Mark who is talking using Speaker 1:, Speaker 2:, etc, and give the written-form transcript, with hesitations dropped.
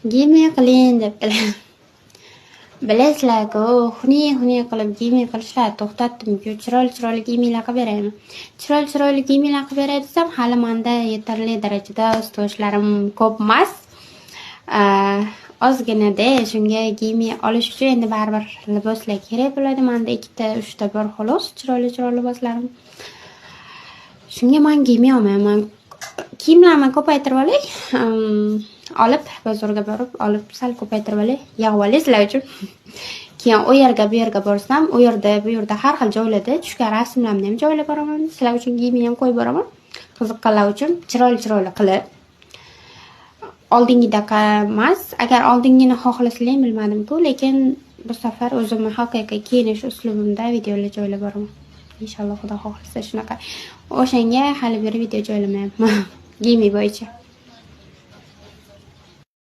Speaker 1: Giymi qiling debdilar. Bilasizlar-ku, xunuk qilib giymi qilishlar to'xtatdim-ku. Chiroyli giymilar qilib beraymi? Chiroyli giymilar qilib beray desam, hali menda yetarli darajada ustoshlarim ko'p emas. Ozgina-da, shunga giymi olish uchun endi baribir liboslar kerak bo'ladi. Menda 2-3 bor xolos, chiroyli liboslarim. Shunga men giymi olmayman. Kiyimlarni ko'paytirib olay. Olib bozorga borib olib sal ko'paytirib olay. Yig'ib olay sizlar uchun. Keyin u yerga bu yerga borsam, u yerda har xil joylarda tushgan rasmlarni ham joylab boraman. Sizlar uchun giyimni ham qo'yib boraman. Qiziqqanlar uchun chiroyli qilib. Oldingidaqa emas. Agar oldingini xohlasanglar ham bilmadim-ku, lekin bu safar o'zimni haqiqiy kiyinish uslubimda videolar joylab boraman. Inshaalloh Xudo xohlasa shunaqa. O'shanga hali bir video joylamayapman. Giyimi bo'yicha.